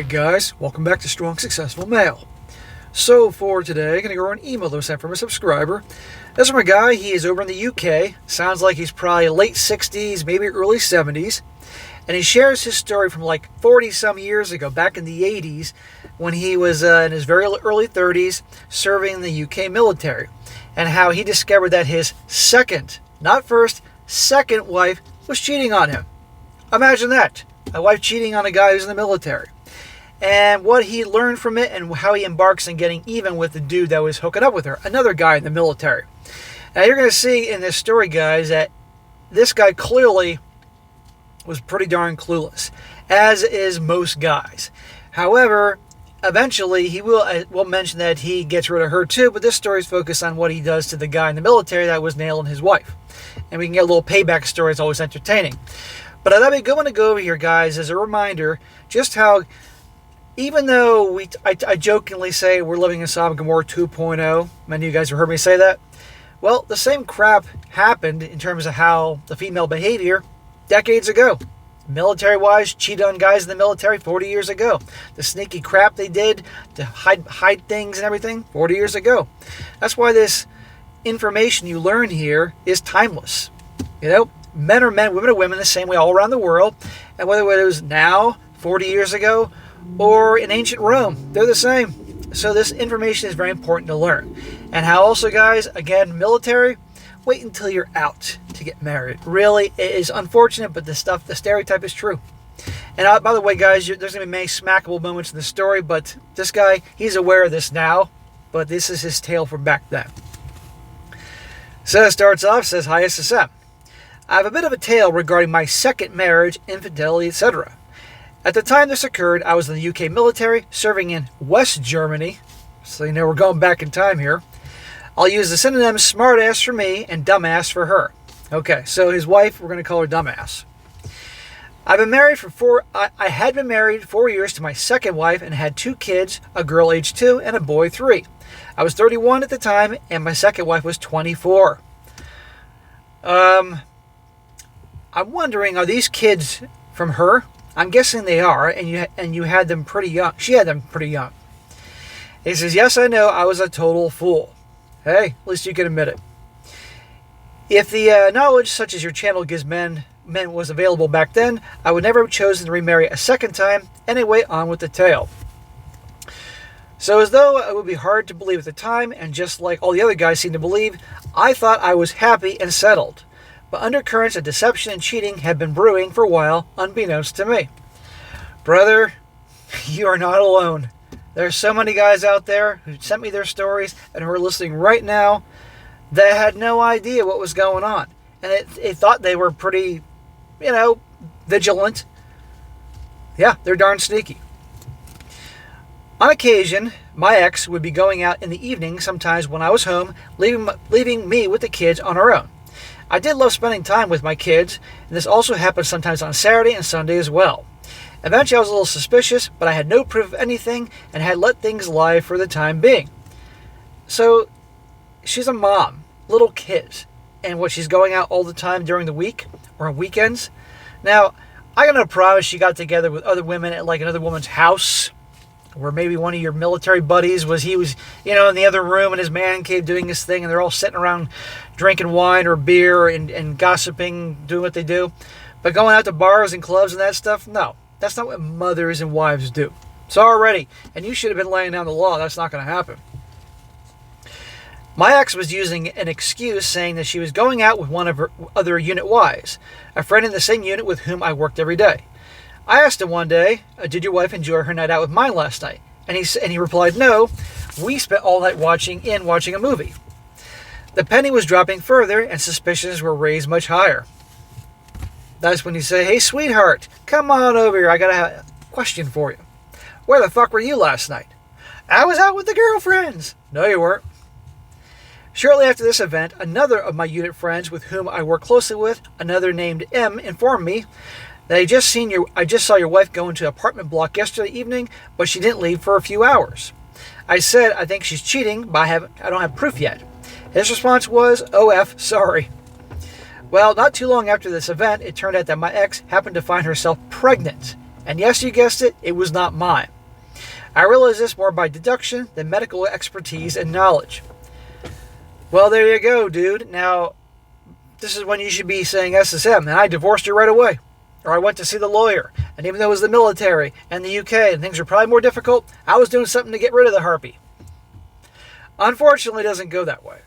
Alright guys, welcome back to Strong Successful Male. So for today, I'm going to go over an email that was sent from a subscriber. This is from a guy, he is over in the UK, sounds like he's probably late 60s, maybe early 70s. And he shares his story from like 40 some years ago, back in the 80s, when he was in his very early 30s serving in the UK military. And how he discovered that his second, not first, second wife was cheating on him. Imagine that. A wife cheating on a guy who's in the military. And what he learned from it and how he embarks on getting even with the dude that was hooking up with her, another guy in the military. Now you're going to see in this story, guys, that this guy clearly was pretty darn clueless, as is most guys. However, eventually he will mention that he gets rid of her too, but this story is focused on what he does to the guy in the military that was nailing his wife. And we can get a little payback story. It's always entertaining. But I thought it'd be good to go over here, guys, as a reminder, just how, even though I jokingly say we're living in Sodom and Gomorrah 2.0, many of you guys have heard me say that, well, the same crap happened in terms of how the female behavior decades ago. Military-wise, cheated on guys in the military 40 years ago. The sneaky crap they did to hide things and everything 40 years ago. That's why this information you learn here is timeless. You know? Men are men, women are women, the same way all around the world. And whether it was now, 40 years ago, or in ancient Rome, they're the same. So this information is very important to learn. And how also, guys, again, military, wait until you're out to get married. Really, it is unfortunate, but the stereotype is true. And by the way, guys, there's going to be many smackable moments in the story, but this guy, he's aware of this now, but this is his tale from back then. So it starts off, says, "Hi, SSM. I have a bit of a tale regarding my second marriage, infidelity, etc. At the time this occurred, I was in the UK military, serving in West Germany. So you know we're going back in time here. I'll use the synonym smartass for me and dumbass for her." Okay, so his wife, we're going to call her dumbass. I had been married 4 years to my second wife and had 2 kids, a girl age 2 and a boy 3. I was 31 at the time and my second wife was 24. I'm wondering, are these kids from her? I'm guessing they are, and you had them pretty young. She had them pretty young. He says, "Yes, I know, I was a total fool." Hey, at least you can admit it. If the knowledge such as your channel gives men was available back then, I would never have chosen to remarry a second time. Anyway, on with the tale. So as though it would be hard to believe at the time, and just like all the other guys seem to believe, I thought I was happy and settled. But undercurrents of deception and cheating had been brewing for a while, unbeknownst to me. Brother, you are not alone. There are so many guys out there who sent me their stories and who are listening right now that had no idea what was going on. And they thought they were pretty, vigilant. Yeah, they're darn sneaky. On occasion, my ex would be going out in the evening, sometimes when I was home, leaving me with the kids on her own. I did love spending time with my kids, and this also happened sometimes on Saturday and Sunday as well. Eventually I was a little suspicious, but I had no proof of anything and had let things lie for the time being. So, she's a mom, little kids, and she's going out all the time during the week or on weekends. Now, I got no problem she got together with other women at like another woman's house, where maybe one of your military buddies was in the other room in his man cave doing his thing, and they're all sitting around drinking wine or beer and gossiping, doing what they do. But going out to bars and clubs and that stuff, no. That's not what mothers and wives do. So already, and you should have been laying down the law, that's not going to happen. My ex was using an excuse saying that she was going out with one of her other unit wives, a friend in the same unit with whom I worked every day. I asked him one day, "Did your wife enjoy her night out with mine last night?" And he replied, "No, we spent all night watching a movie." The penny was dropping further, and suspicions were raised much higher. That's when you say, "Hey, sweetheart, come on over here. I got a question for you. Where the fuck were you last night?" "I was out with the girlfriends." "No, you weren't." Shortly after this event, another of my unit friends with whom I work closely with, another named M, informed me that I just saw your wife go into an apartment block yesterday evening, but she didn't leave for a few hours. I said, I think she's cheating, but I don't have proof yet. His response was, "OF, sorry." Well, not too long after this event, it turned out that my ex happened to find herself pregnant And yes, you guessed it, it was not mine. I realized this more by deduction than medical expertise and knowledge. Well, there you go, dude. Now, this is when you should be saying SSM, and I divorced her right away. Or I went to see the lawyer, and even though it was the military and the UK and things were probably more difficult, I was doing something to get rid of the harpy. Unfortunately, it doesn't go that way.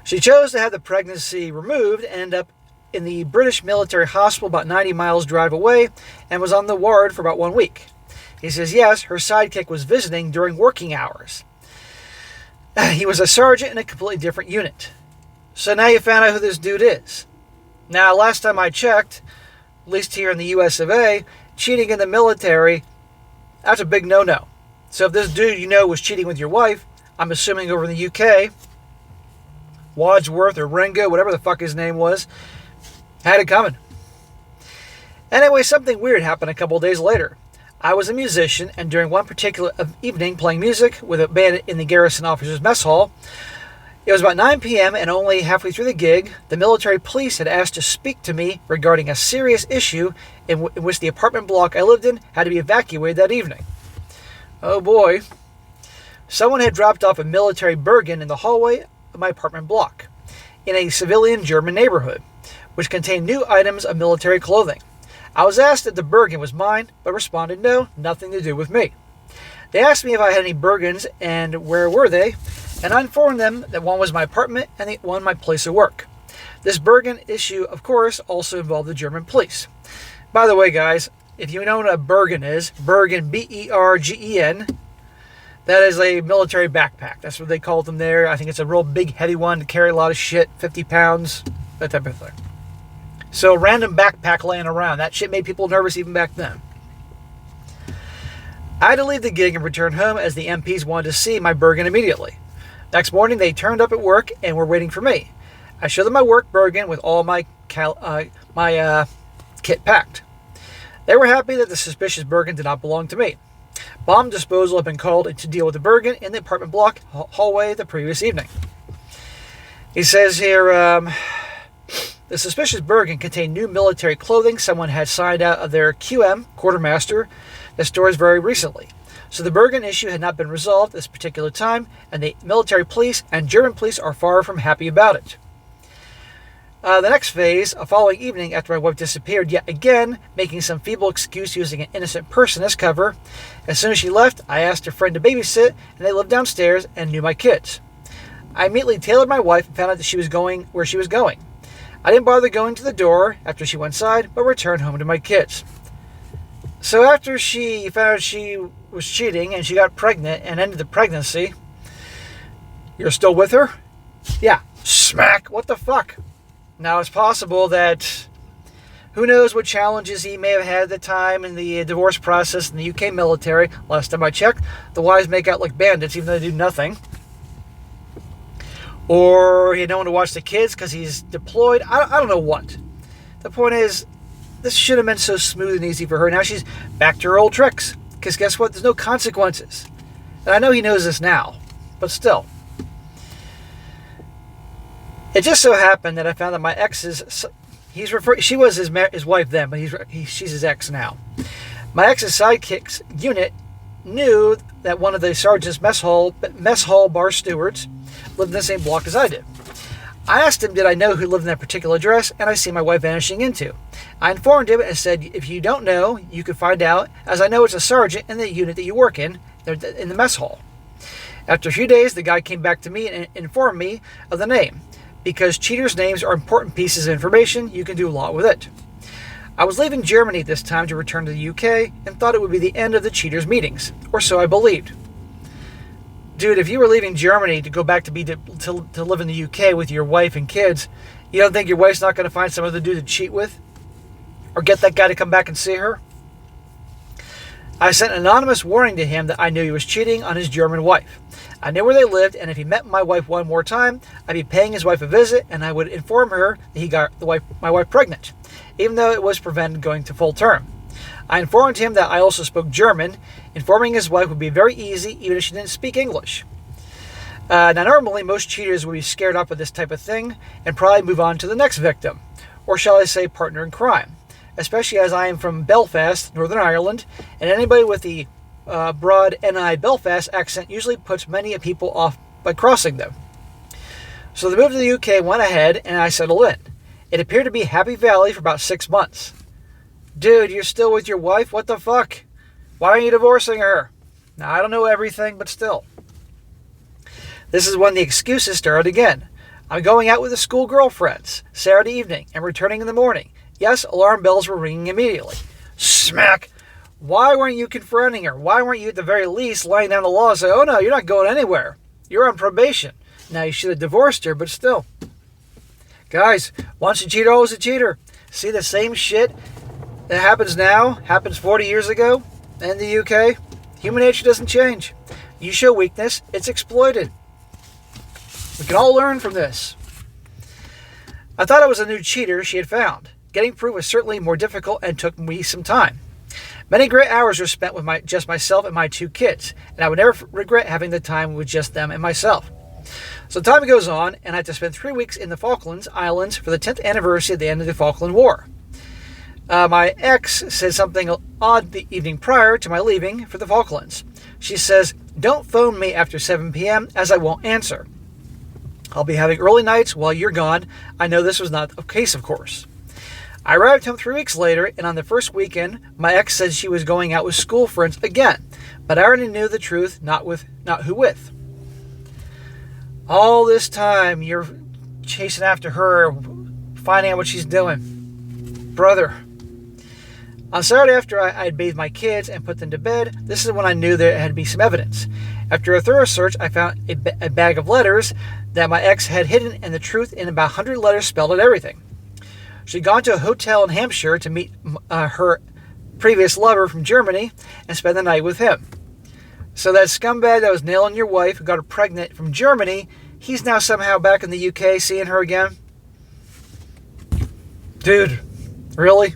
She chose to have the pregnancy removed and ended up in the British military hospital about 90 miles drive away and was on the ward for about 1 week. He says, yes, her sidekick was visiting during working hours. He was a sergeant in a completely different unit. So now you found out who this dude is. Now, last time I checked, at least here in the US of A, cheating in the military, that's a big no-no. So if this dude you know was cheating with your wife, I'm assuming over in the UK, Wadsworth or Ringo, whatever the fuck his name was, had it coming. Anyway, something weird happened a couple of days later. I was a musician, and during one particular evening playing music with a band in the Garrison Officers Mess Hall, it was about 9 p.m. and only halfway through the gig, the military police had asked to speak to me regarding a serious issue in which the apartment block I lived in had to be evacuated that evening. Oh boy. Someone had dropped off a military Bergen in the hallway of my apartment block, in a civilian German neighborhood, which contained new items of military clothing. I was asked if the Bergen was mine, but responded no, nothing to do with me. They asked me if I had any Bergens and where were they, and I informed them that one was my apartment and the one my place of work. This Bergen issue, of course, also involved the German police. By the way, guys, if you know what a Bergen is, Bergen, B-E-R-G-E-N, that is a military backpack. That's what they call them there. I think it's a real big, heavy one to carry a lot of shit, 50 pounds, that type of thing. So, random backpack laying around. That shit made people nervous even back then. I had to leave the gig and return home as the MPs wanted to see my Bergen immediately. Next morning, they turned up at work and were waiting for me. I showed them my work Bergen with all my kit packed. They were happy that the suspicious Bergen did not belong to me. Bomb disposal had been called in to deal with the Bergen in the apartment block hallway the previous evening. He says here, the suspicious Bergen contained new military clothing someone had signed out of their QM, quartermaster, that stores very recently. So the Bergen issue had not been resolved at this particular time, and the military police and German police are far from happy about it. The next phase, a following evening after my wife disappeared yet again, making some feeble excuse using an innocent person as cover. As soon as she left, I asked a friend to babysit, and they lived downstairs and knew my kids. I immediately tailored my wife and found out that she was going where she was going. I didn't bother going to the door after she went inside, but returned home to my kids. So after she found out she was cheating and she got pregnant and ended the pregnancy, you're still with her? Yeah. Smack. What the fuck? Now, it's possible that who knows what challenges he may have had at the time in the divorce process in the UK military. Last time I checked, the wives make out like bandits even though they do nothing. Or he had no one to watch the kids because he's deployed. I don't know what. The point is, this should have been so smooth and easy for her. Now she's back to her old tricks. Because guess what? There's no consequences. And I know he knows this now, but still. It just so happened that I found that my ex's, she was his wife then, but she's his ex now. My ex's sidekick's unit knew that one of the sergeant's mess hall bar stewards lived in the same block as I did. I asked him did I know who lived in that particular address, and I see my wife vanishing into. I informed him and said, if you don't know, you could find out, as I know it's a sergeant in the unit that you work in the mess hall. After a few days, the guy came back to me and informed me of the name. Because cheaters' names are important pieces of information, you can do a lot with it. I was leaving Germany at this time to return to the UK and thought it would be the end of the cheaters' meetings, or so I believed. Dude, if you were leaving Germany to go back to live in the UK with your wife and kids, you don't think your wife's not going to find some other dude to cheat with? Or get that guy to come back and see her? I sent an anonymous warning to him that I knew he was cheating on his German wife. I knew where they lived, and if he met my wife one more time, I'd be paying his wife a visit, and I would inform her that he got my wife pregnant, even though it was prevented going to full term. I informed him that I also spoke German. Informing his wife would be very easy, even if she didn't speak English. Now, normally, most cheaters would be scared up of this type of thing and probably move on to the next victim, or shall I say partner in crime. especially as I am from Belfast, Northern Ireland, and anybody with the broad NI Belfast accent usually puts many people off by crossing them. So the move to the UK went ahead, and I settled in. It appeared to be Happy Valley for about 6 months. Dude, you're still with your wife? What the fuck? Why are you divorcing her? Now, I don't know everything, but still. This is when the excuses started again. I'm going out with the school girlfriends Saturday evening and returning in the morning. Yes, alarm bells were ringing immediately. Smack! Why weren't you confronting her? Why weren't you at the very least laying down the law and say, oh no, you're not going anywhere. You're on probation. Now, you should have divorced her, but still. Guys, once a cheater, always a cheater. See, the same shit that happens now, happens 40 years ago in the UK. Human nature doesn't change. You show weakness, it's exploited. We can all learn from this. I thought it was a new cheater she had found. Getting proof was certainly more difficult and took me some time. Many great hours were spent with just myself and my 2 kids, and I would never regret having the time with just them and myself. So time goes on, and I had to spend 3 weeks in the Falklands Islands for the 10th anniversary of the end of the Falkland War. My ex said something odd the evening prior to my leaving for the Falklands. She says, don't phone me after 7 p.m. as I won't answer. I'll be having early nights while you're gone. I know this was not the case, of course. I arrived home 3 weeks later, and on the first weekend, my ex said she was going out with school friends again, but I already knew the truth, not who with. All this time, you're chasing after her, finding out what she's doing. Brother. On Saturday, after I had bathed my kids and put them to bed, this is when I knew there had to be some evidence. After a thorough search, I found a bag of letters that my ex had hidden, and the truth in about 100 letters spelled out everything. She'd gone to a hotel in Hampshire to meet her previous lover from Germany and spend the night with him. So that scumbag that was nailing your wife who got her pregnant from Germany, he's now somehow back in the UK seeing her again? Dude, really?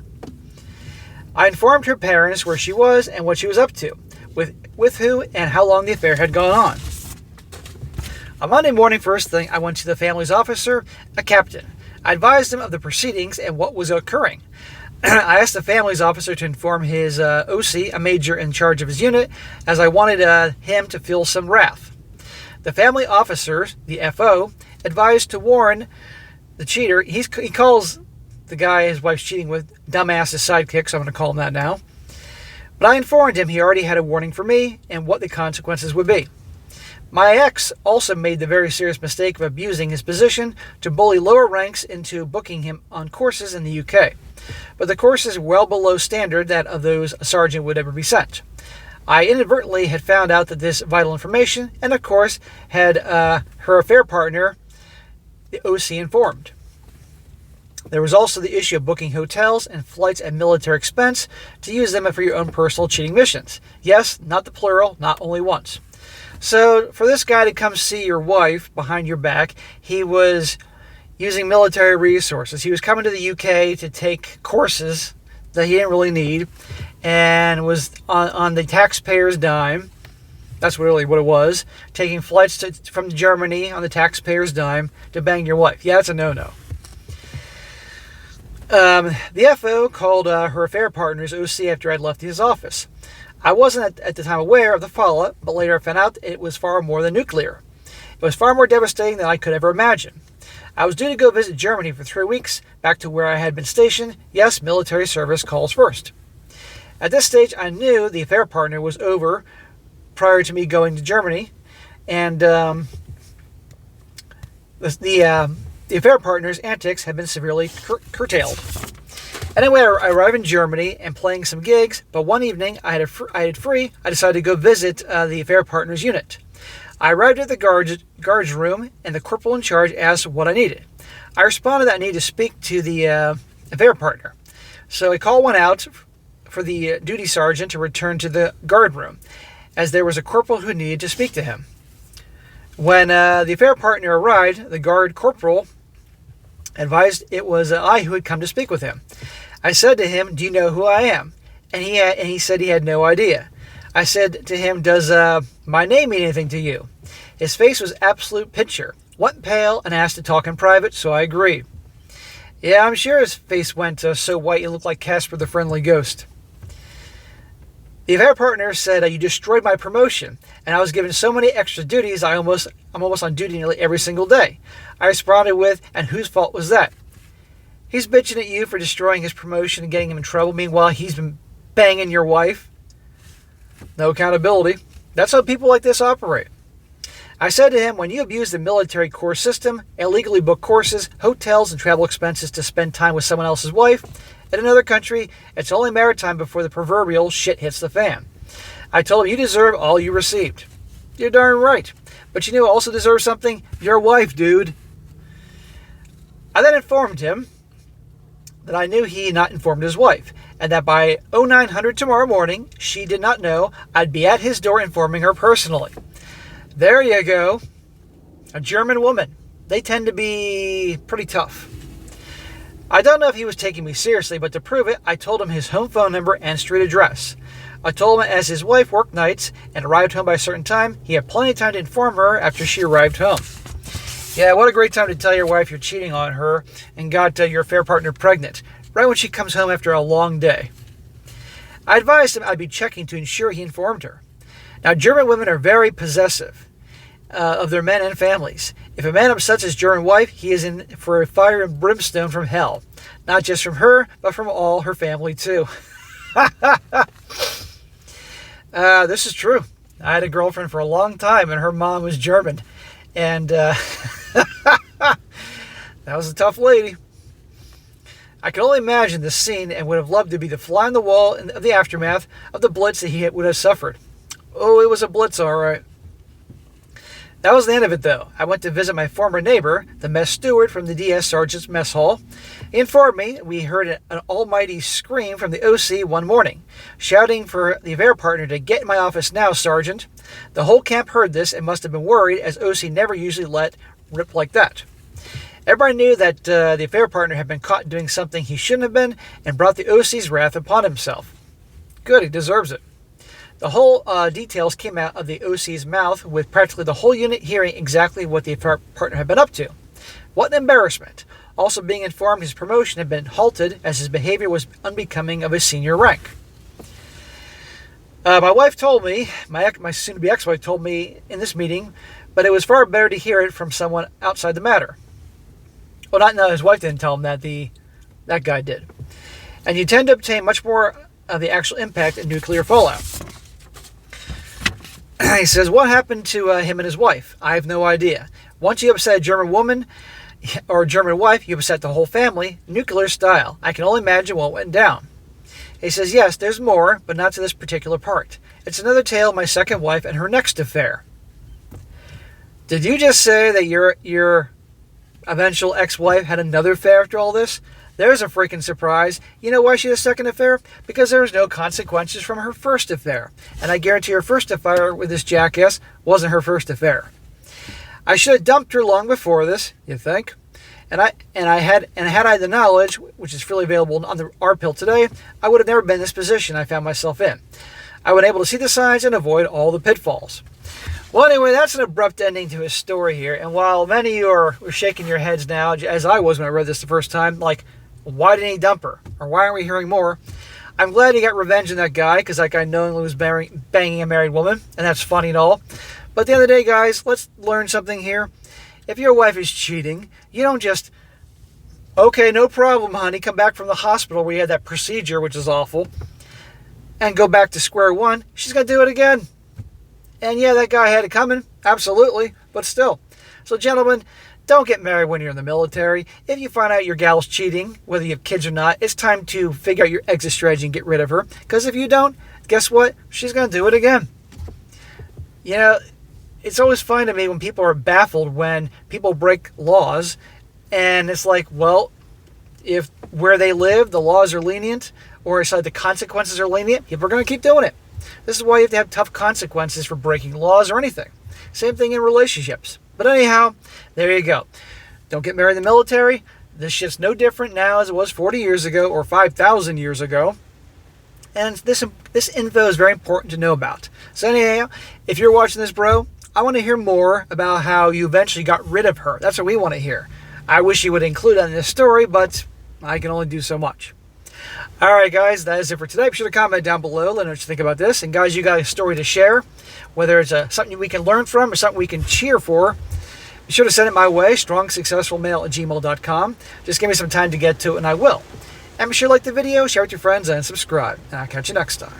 I informed her parents where she was and what she was up to, with who and how long the affair had gone on. On Monday morning, first thing, I went to the family's officer, a captain. I advised him of the proceedings and what was occurring. I asked the family's officer to inform his OC, a major in charge of his unit, as I wanted him to feel some wrath. The family officer, the FO, advised to warn the cheater. He calls the guy his wife's cheating with dumbass his sidekick, so I'm going to call him that now. But I informed him he already had a warning for me and what the consequences would be. My ex also made the very serious mistake of abusing his position to bully lower ranks into booking him on courses in the UK. But the courses were well below standard that of those a sergeant would ever be sent. I inadvertently had found out that this vital information, and of course had her affair partner, the OC, informed. There was also the issue of booking hotels and flights at military expense to use them for your own personal cheating missions. Yes, not the plural, not only once. So for this guy to come see your wife behind your back, he was using military resources. He was coming to the UK to take courses that he didn't really need and was on the taxpayer's dime. That's really what it was. Taking flights from Germany on the taxpayer's dime to bang your wife. Yeah, that's a no-no. The FO called her affair partner's OC after I'd left his office. I wasn't at the time aware of the fallout, but later I found out it was far more than nuclear. It was far more devastating than I could ever imagine. I was due to go visit Germany for 3 weeks, back to where I had been stationed. Yes, military service calls first. At this stage, I knew the affair partner was over prior to me going to Germany, and the affair partner's antics had been severely curtailed. Anyway, I arrived in Germany and playing some gigs, but one evening I had free. I decided to go visit the affair partner's unit. I arrived at the guards room, and the corporal in charge asked what I needed. I responded that I needed to speak to the affair partner. So a call went out for the duty sergeant to return to the guard room, as there was a corporal who needed to speak to him. When the affair partner arrived, the guard corporal advised it was I who had come to speak with him. I said to him, "Do you know who I am?" And he said he had no idea. I said to him, "Does my name mean anything to you?" His face was absolute picture, went pale, and asked to talk in private, so I agreed. Yeah, I'm sure his face went so white it looked like Casper the Friendly Ghost. The affair partner said, "You destroyed my promotion, and I was given so many extra duties I'm almost on duty nearly every single day." I responded with, "And whose fault was that?" He's bitching at you for destroying his promotion and getting him in trouble. Meanwhile, he's been banging your wife. No accountability. That's how people like this operate. I said to him, "When you abuse the military course system, illegally book courses, hotels, and travel expenses to spend time with someone else's wife in another country, it's only a matter of time before the proverbial shit hits the fan." I told him, "You deserve all you received." You're darn right. But you know who also deserves something? Your wife, dude. I then informed him that I knew he had not informed his wife, and that by 0900 tomorrow morning, she did not know I'd be at his door informing her personally. There you go. A German woman. They tend to be pretty tough. I don't know if he was taking me seriously, but to prove it, I told him his home phone number and street address. I told him as his wife worked nights and arrived home by a certain time, he had plenty of time to inform her after she arrived home. Yeah, what a great time to tell your wife you're cheating on her and got your affair partner pregnant, right when she comes home after a long day. I advised him I'd be checking to ensure he informed her. Now, German women are very possessive of their men and families. If a man upsets his German wife, he is in for a fire and brimstone from hell. Not just from her, but from all her family too. This is true. I had a girlfriend for a long time, and her mom was German. And that was a tough lady. I can only imagine this scene and would have loved to be the fly on the wall of the aftermath of the blitz that he would have suffered. Oh, it was a blitz, all right. That was the end of it, though. I went to visit my former neighbor, the mess steward from the DS Sergeant's mess hall. He informed me we heard an almighty scream from the OC one morning, shouting for the affair partner to "Get in my office now, Sergeant." The whole camp heard this and must have been worried, as OC never usually let rip like that. Everybody knew that the affair partner had been caught doing something he shouldn't have been and brought the OC's wrath upon himself. Good, he deserves it. The whole details came out of the OC's mouth, with practically the whole unit hearing exactly what the affair partner had been up to. What an embarrassment. Also being informed his promotion had been halted as his behavior was unbecoming of his senior rank. My wife told me, my soon-to-be ex-wife told me in this meeting, but it was far better to hear it from someone outside the matter. Well, not his wife didn't tell him that, that guy did. And you tend to obtain much more of the actual impact of nuclear fallout. He says, what happened to him and his wife? I have no idea. Once you upset a German woman or a German wife, you upset the whole family, nuclear style. I can only imagine what went down. He says, yes, there's more, but not to this particular part. It's another tale of my second wife and her next affair. Did you just say that your eventual ex-wife had another affair after all this? There's a freaking surprise. You know why she had a second affair? Because there was no consequences from her first affair. And I guarantee her first affair with this jackass wasn't her first affair. I should have dumped her long before this, you think? And had I the knowledge, which is freely available on the R-Pill today, I would have never been in this position I found myself in. I would have been able to see the signs and avoid all the pitfalls. Well, anyway, that's an abrupt ending to his story here. And while many of you are shaking your heads now, as I was when I read this the first time, like, why didn't he dump her? Or why aren't we hearing more? I'm glad he got revenge on that guy, because that guy knowingly was banging a married woman, and that's funny and all. But at the end of the day, guys, let's learn something here. If your wife is cheating, you don't just, okay, no problem, honey, come back from the hospital where you had that procedure, which is awful, and go back to square one. She's going to do it again. And yeah, that guy had it coming, absolutely, but still. So gentlemen, don't get married when you're in the military. If you find out your gal's cheating, whether you have kids or not, it's time to figure out your exit strategy and get rid of her. Because if you don't, guess what? She's going to do it again. You know, it's always fun to me when people are baffled when people break laws. And it's like, well, if where they live, the laws are lenient, or it's like the consequences are lenient, people are going to keep doing it. This is why you have to have tough consequences for breaking laws or anything. Same thing in relationships. But anyhow, there you go. Don't get married in the military. This shit's no different now as it was 40 years ago or 5,000 years ago. And this info is very important to know about. So anyhow, if you're watching this, bro, I want to hear more about how you eventually got rid of her. That's what we want to hear. I wish you would include that in this story, but I can only do so much. All right, guys, that is it for today. Be sure to comment down below. Let me know what you think about this. And guys, you got a story to share, whether it's something we can learn from or something we can cheer for. Be sure to send it my way, strongsuccessfulmale@gmail.com. Just give me some time to get to it, and I will. And be sure to like the video, share it with your friends, and subscribe. And I'll catch you next time.